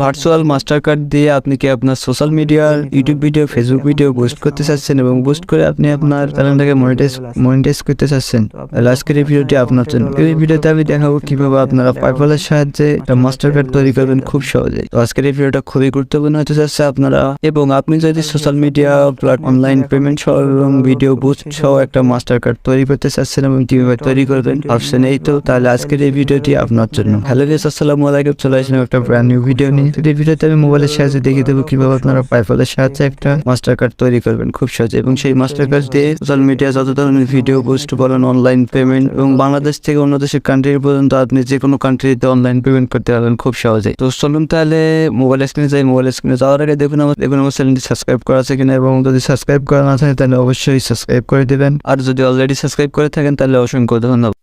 Virtual master card দিয়ে আপনি কি আপনার সোশ্যাল মিডিয়ার YouTube video, Facebook video boost করতে চাচ্ছেন এবং বুস্ট করে আপনি আপনার চ্যানেলটাকে মনিটাইজ করতে চাচ্ছেন, আজকের এই ভিডিওটি আপনার জন্য। এই ভিডিওতে আমি দেখাবো কিভাবে আপনারা পেপ্যালের সাহায্যে একটা মাস্টার কার্ড তৈরি করবেন খুব সহজে। তো আজকের এই ভিডিওটা খুবই গুরুত্বপূর্ণ হতে যাচ্ছে আপনারা, এবং আপনি যদি সোশ্যাল মিডিয়া, অনলাইন পেমেন্ট সহ এবং ভিডিও বুস্ট সহ একটা মাস্টার কার্ড তৈরি করতে চাচ্ছেন এবং কিভাবে তৈরি করবেন ভাবছেন এই তো, তাহলে আজকের এই ভিডিওটি আপনার জন্য। হ্যালো গাইস, আসসালামু আলাইকুম। চলে আসলাম একটা ব্র্যান্ড নিউ ভিডিও নিয়ে। এই ভিডিওতে আমি মোবাইলের সাহায্যে দেখিয়ে দেবো কিভাবে আপনারা পেপ্যালের সাহায্যে একটা মাস্টার কার্ড তৈরি করবেন খুব সহজে, এবং সেই মাস্টার কার্ড দিয়ে সোশ্যাল মিডিয়া যত ধরনের ভিডিও বুস্ট বলেন, অনলাইন পেমেন্ট এবং বাংলাদেশ থেকে অন্য দেশের কান্ট্রি পর্যন্ত আপনি যে কোনো কান্ট্রিতে অনলাইন পেমেন্ট করতে পারবেন খুব সহজে। তো চলুন তাহলে মোবাইল স্ক্রিনে যাই। মোবাইল স্ক্রিনে যাওয়ার আগে দেখুন আমার চ্যানেলটি সাবস্ক্রাইব করা আছে কিনা, এবং যদি সাবস্ক্রাইব করা না থাকে তাহলে অবশ্যই সাবস্ক্রাইব করে দেবেন, আর যদি অলরেডি সাবস্ক্রাইব করে থাকেন তাহলে অসংখ্য ধন্যবাদ।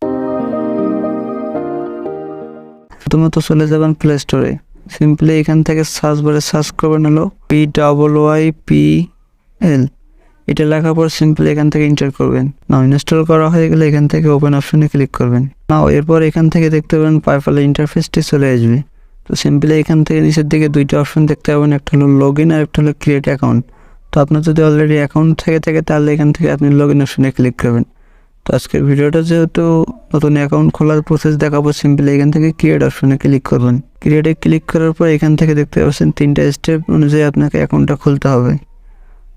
প্রথমত চলে যাবেন প্লে স্টোরে। সিম্পলি এখান থেকে সার্চ বারে সার্চ করবেন হলো PYPL। এটা লেখার পর সিম্পলি এখান থেকে এন্টার করবেন। নাও ইনস্টল করা হয়ে গেলে এখান থেকে ওপেন অপশনে ক্লিক করবেন। নাও এরপর এখান থেকে দেখতে পাবেন পেপ্যালের ইন্টারফেসটি চলে আসবে। তো সিম্পলি এখান থেকে নিচের দিকে দুইটা অপশন দেখতে পাবেন, একটা হলো লগ ইন আর একটা হলো ক্রিয়েট অ্যাকাউন্ট। তো আপনার যদি অলরেডি অ্যাকাউন্ট থাকে তাহলে এখান থেকে আপনি লগ ইন অপশনে ক্লিক করবেন। তো আজকের ভিডিওটা যেহেতু নতুন অ্যাকাউন্ট খোলার প্রসেস দেখাবো, সিম্পলি এখান থেকে ক্রিয়েট অপশনে ক্লিক করবেন। ক্রিয়েটে ক্লিক করার পর এখান থেকে দেখতে পাচ্ছেন তিনটা স্টেপ অনুযায়ী আপনাকে অ্যাকাউন্টটা খুলতে হবে।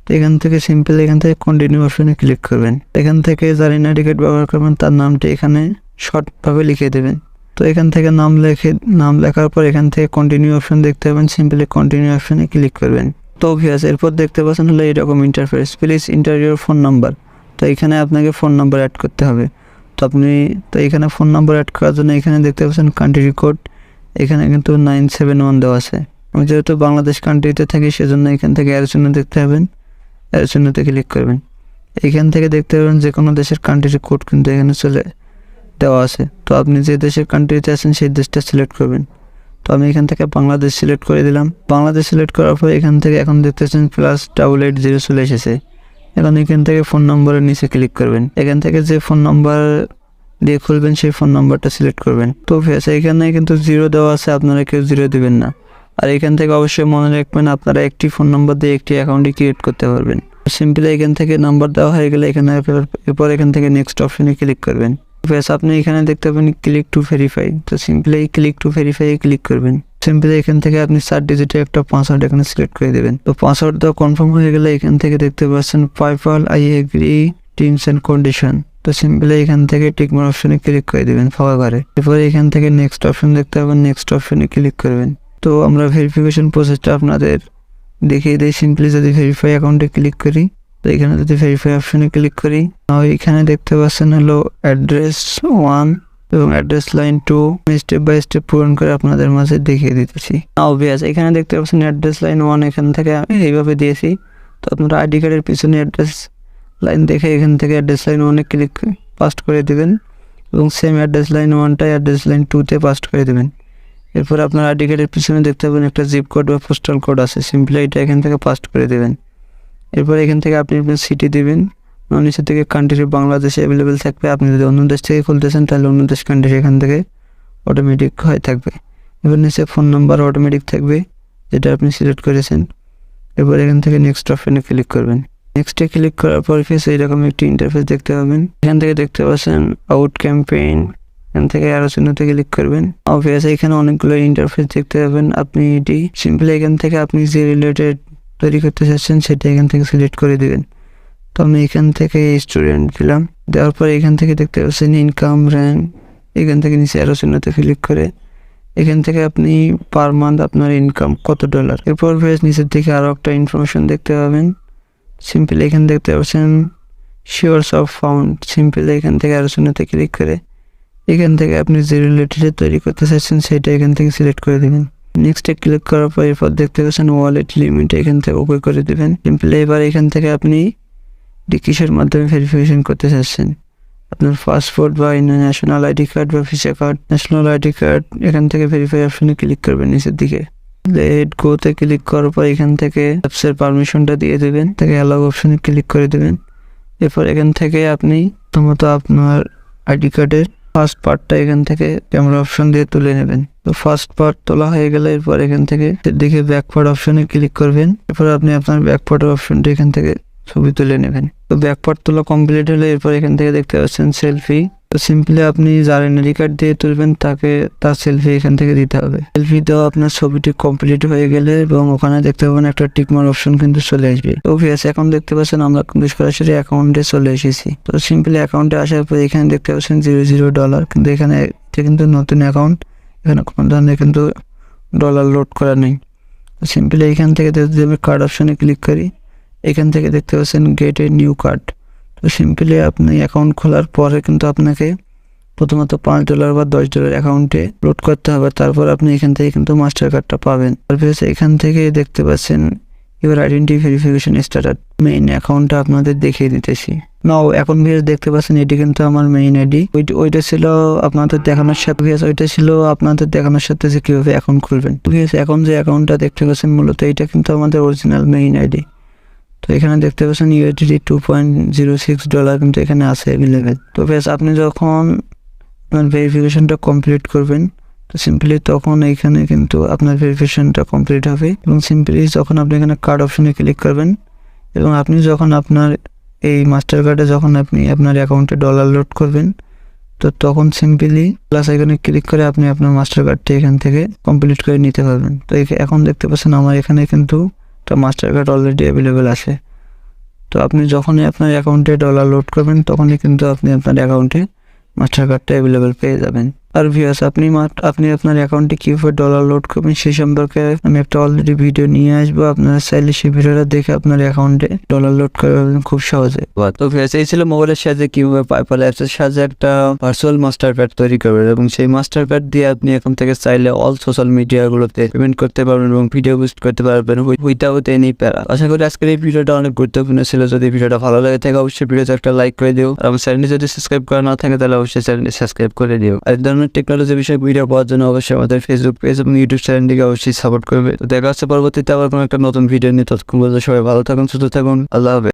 তো এখান থেকে সিম্পলি এখান থেকে কন্টিনিউ অপশনে ক্লিক করবেন। এখান থেকে যার আইডি কার্ড ব্যবহার করবেন তার নামটি এখানে শর্টভাবে লিখে দেবেন। তো এখান থেকে নাম লেখার পর এখান থেকে কন্টিনিউ অপশন দেখতে পাবেন, সিম্পলি কন্টিনিউ অপশনে ক্লিক করবেন। তো ভিউয়ার্স, এরপর দেখতে পাচ্ছেন হলো এরকম interface, please enter your phone number. তো এখানে আপনাকে ফোন নাম্বার অ্যাড করতে হবে। তো এখানে ফোন নাম্বার অ্যাড করার জন্য এখানে দেখতে পাচ্ছেন কান্ট্রি কোড, এখানে কিন্তু 971 দেওয়া আছে। আমি যেহেতু বাংলাদেশ কান্ট্রিতে থাকি সেজন্য এখান থেকে এর জন্য দেখতে পাবেন, এর জন্যতে ক্লিক করবেন। এখান থেকে দেখতে পাবেন যে কোনো দেশের কান্ট্রি কোড কিন্তু এখানে চলে দেওয়া আছে। তো আপনি যে দেশের কান্ট্রিতে আছেন সেই দেশটা সিলেক্ট করবেন। তো আমি এখান থেকে বাংলাদেশ সিলেক্ট করে দিলাম। বাংলাদেশ সিলেক্ট করার পর এখান থেকে এখন দেখতে পাচ্ছেন +8880 চলে এসেছে। এখন এখান থেকে ফোন নম্বরের নিচে ক্লিক করবেন। এখান থেকে যে ফোন নাম্বার দিয়ে খুলবেন সেই ফোন নাম্বারটা সিলেক্ট করবেন। তো এখানে কিন্তু 0 দেওয়া আছে, আপনারা কেউ 0 দিবেন না। আর এখান থেকে অবশ্যই মনে রাখবেন আপনারা একটি ফোন নাম্বার দিয়ে একটি অ্যাকাউন্টই ক্রিয়েট করতে পারবেন। সিম্পলি এখান থেকে নাম্বার দেওয়া হয়ে গেলে এরপর এখান থেকে নেক্সট অপশনে ক্লিক করবেন। আপনি এখানে দেখতে পাবেন ক্লিক টু ভেরিফাই। তো simply click to verify click করবেন। সিম্পলি এখান থেকে আপনি 4 ডিজিটের একটা পাসওয়ার্ড এখানে সিলেক্ট করে দেবেন। তো পাসওয়ার্ড দেওয়া কনফার্ম হয়ে গেলে এখান থেকে দেখতে পাচ্ছেন PayPal I agree terms and condition. তো সিম্পলি এখান থেকে টিকমার্ক অপশনে ক্লিক করে দেবেন ফাঁকা ঘরে। এরপরে এখান থেকে নেক্সট অপশন দেখতে পাবেন, নেক্সট অপশনে ক্লিক করবেন। তো আমরা ভেরিফিকেশন প্রসেসটা আপনাদের দেখিয়ে দিই। সিম্পলি যদি ভেরিফাই অ্যাকাউন্টে ক্লিক করি, তো এখানে যদি ভেরিফাই অপশনে ক্লিক করি, এখানে দেখতে পাচ্ছেন হলো অ্যাড্রেস 1 এবং address line 2 step by step পূরণ করে আপনাদের মাঝে দেখিয়ে দিতেছি। অবভিয়াস এখানে দেখতে পাচ্ছেন অ্যাড্রেস লাইন 1 এখান থেকে আমি এইভাবে দিয়েছি। তো আপনারা আইডি কার্ডের পিছনে অ্যাড্রেস লাইন দেখে এখান থেকে অ্যাড্রেস লাইন 1 ক্লিক পাস্ট করে দেবেন, এবং সেম অ্যাড্রেস লাইন 1টাই অ্যাড্রেস লাইন 2তে পাস্ট করে দেবেন। এরপর আপনার আইডি কার্ডের পিছনে দেখতে পাবেন একটা জিপ কোড বা পোস্টাল কোড আছে, সিম্পলি এটা এখান থেকে পাস্ট করে দেবেন। এরপর এখান থেকে আপনি আপনার সিটি দেবেন। নিচে থেকে কান্ট্রি বাংলাদেশে অ্যাভেলেবেল থাকবে। আপনি যদি অন্য দেশ থেকে খুলতেছেন তাহলে অন্য দেশ কান্ট্রি এখান থেকে অটোমেটিক হয়ে থাকবে। এবার নিচে ফোন নাম্বার অটোমেটিক থাকবে যেটা আপনি সিলেক্ট করেছেন। এরপর এখান থেকে নেক্সট অপশনে ক্লিক করবেন। নেক্সটে ক্লিক করার পর এইরকম একটি ইন্টারফেস দেখতে পাবেন। এখান থেকে দেখতে পাচ্ছেন আউট ক্যাম্পেইন, এখান থেকে আরো চিহ্নতে ক্লিক করবেন। অবভিয়াস এখানে অনেকগুলো ইন্টারফেস দেখতে পাবেন। আপনি এটি সিম্পলি এখান থেকে আপনি যে রিলেটেড তৈরি করতে চাচ্ছেন সেটা এখান থেকে সিলেক্ট করে দেবেন। তো আমি এখান থেকে স্টুডেন্ট দিলাম। দেওয়ার পর এখান থেকে দেখতে পাচ্ছেন ইনকাম র্যাঙ্ক, এখান থেকে নিচে আরো চিহ্নতে ক্লিক করে এখান থেকে আপনি পার মান্থ আপনার ইনকাম কত $। এরপর নিচের দিকে আরো একটা ইনফরমেশন দেখতে পাবেন। সিম্পলি এখানে দেখতে পাচ্ছেন শিওরস অফ ফাউন্ড, সিম্পলি এখান থেকে আরো চিহ্নতে ক্লিক করে এখান থেকে আপনি যে রিলেটেড তৈরি করতে চাচ্ছেন সেটা এখান থেকে সিলেক্ট করে দেবেন। নেক্সটে ক্লিক করার পর এরপর দেখতে পাচ্ছেন ওয়ালেট লিমিট, এখান থেকে ওকে করে দেবেন। সিম্পলি এবার এখান থেকে আপনি কিসের মাধ্যমে ভেরিফিকেশন করতে চাচ্ছেন, আপনার পাসপোর্ট বা ন্যাশনাল আইডি কার্ড বা visa card. National ID card এখান থেকে ভেরিফাই অপশনে ক্লিক করবেন নিচের দিকে। লেট গোতে ক্লিক করার পর এখান থেকে অ্যাপসের পারমিশনটা দিয়ে দেবেন, তাকে অ্যালাউ অপশনে ক্লিক করে দেবেন। এরপর এখান থেকে আপনি প্রথমত আপনার আইডি কার্ডের ফার্স্ট পার্টটা এখান থেকে ক্যামেরা অপশন দিয়ে তুলে নেবেন। তো ফার্স্ট পার্ট তোলা হয়ে গেলে এরপর এখান থেকে দেখে ব্যাক পার্ট অপশনে ক্লিক করবেন। এরপর আপনি আপনার ব্যাক পার্টের অপশনটা এখান থেকে ছবি তুলে নেবেন। তো ব্যাক পার্ট তোলা কমপ্লিট হলে এরপর এখান থেকে দেখতে পাচ্ছেন সেলফি। তো সিম্পলি আপনি যার এনআইডি কার্ড দিয়ে তুলবেন তাকে তার সেলফি এখান থেকে দিতে হবে। সেলফি দেওয়া আপনার ছবিটি কমপ্লিট হয়ে গেলে এবং ওখানে দেখতে পাবেন একটা টিকমার্ক অপশন কিন্তু চলে আসবে। তো ভিএস এখন দেখতে পাচ্ছেন আমরা কিন্তু সরাসরি অ্যাকাউন্টে চলে এসেছি। তো সিম্পলি অ্যাকাউন্টে আসার পর এখানে দেখতে পাচ্ছেন $0 কিন্তু এখানে এটা কিন্তু নতুন অ্যাকাউন্ট, এখানে কোনো ধরনের কিন্তু ডলার লোড করা নেই। তো সিম্পলি এখান থেকে যদি আমি কার্ড অপশনে ক্লিক করি, এখান থেকে দেখতে পাচ্ছেন গেট এ নিউ কার্ড। তো সিম্পলি আপনি অ্যাকাউন্ট খোলার পরে কিন্তু আপনাকে প্রথমত $5 বা $10 অ্যাকাউন্টে লোড করতে হবে, তারপর আপনি এখান থেকে কিন্তু মাস্টার কার্ডটা পাবেন। তারপর এখান থেকে দেখতে পাচ্ছেন এবার আইডেন্টি ভেরিফিকেশন স্টার্টার মেইন অ্যাকাউন্টটা আপনাদের দেখিয়ে দিতেছি। নাও এখন ভিএস দেখতে পাচ্ছেন এটি কিন্তু আমার মেইন আইডি। ওইটা ছিল আপনাদের দেখানোর সাথে ওইটা ছিল আপনাদের দেখানোর সাথে যে কীভাবে অ্যাকাউন্ট খুলবেন। ভিএস এখন যে অ্যাকাউন্টটা দেখতে পাচ্ছেন মূলত এইটা কিন্তু আমাদের অরিজিনাল মেইন আইডি। তো এখানে দেখতে পাচ্ছেন USD $2.06 কিন্তু এখানে আছে অ্যাভেলেবেল। তো বেশ আপনি যখন আপনার ভেরিফিকেশনটা কমপ্লিট করবেন তো সিম্পলি তখন এইখানে কিন্তু আপনার ভেরিফিকেশনটা কমপ্লিট হবে এবং সিম্পলি যখন আপনি এখানে কার্ড অপশনে ক্লিক করবেন এবং আপনি যখন আপনার এই মাস্টার কার্ডে যখন আপনি আপনার অ্যাকাউন্টে ডলার লোড করবেন তো তখন সিম্পলি প্লাস আইকনে ক্লিক করে আপনি আপনার মাস্টার কার্ডটি এখান থেকে কমপ্লিট করে নিতে পারবেন। তো এখন দেখতে পাচ্ছেন আমার এখানে কিন্তু একটা মাস্টার কার্ড অলরেডি অ্যাভেলেবেল আছে। তো আপনি যখনই আপনার অ্যাকাউন্টে ডলার লোড করবেন তখনই কিন্তু আপনি আপনার অ্যাকাউন্টে মাস্টার কার্ডটা অ্যাভেলেবেল পেয়ে যাবেন। আর ভিউয়ার্স আপনি আপনার অ্যাকাউন্টে কীভাবে ডলার লোড করবেন সেই সম্পর্কে আমি একটা অলরেডি ভিডিও নিয়ে আসবো। আপনারা চাইলে সেই ভিডিওটা দেখে আপনার অ্যাকাউন্টে ডলার লোড করে পারবেন খুব সহজে। তো ভিউয়ার্স এই ছিল মোবাইলের সাহায্যে কীভাবে পাইপল অ্যাপসের সাহায্যে একটা ভার্চুয়াল মাস্টার কার্ড তৈরি করবেন এবং সেই মাস্টার কার্ড দিয়ে আপনি এখন থেকে চাইলে অল সোশ্যাল মিডিয়াগুলোতে পেমেন্ট করতে পারবেন এবং ভিডিও বুস্ট করতে পারবেন উইথাউট এনি প্যারা। আশা করি আজকের এই ভিডিওটা অনেক গুরুত্বপূর্ণ ছিল। যদি ভিডিওটা ভালো লাগে থাকে অবশ্যই ভিডিওতে একটা লাইক করে দিও। আর আমার চ্যানেলটি যদি সাবস্ক্রাইব করা না থাকে তাহলে অবশ্যই চ্যানেলটি সাবস্ক্রাইব করে দিও। আর এই ধরনের টেকনোলজি বিষয়ে ভিডিও পাওয়ার জন্য অবশ্যই আমাদের ফেসবুক পেজ এবং ইউটিউব চ্যানেলটিকে অবশ্যই সাপোর্ট করবে। তো দেখা হচ্ছে পরবর্তীতে আবার কোনো একটা নতুন ভিডিও নিয়ে। ততক্ষণ পর্যন্ত সবাই ভালো থাকুন, সুস্থ থাকুন। আল্লাহ হাফেজ।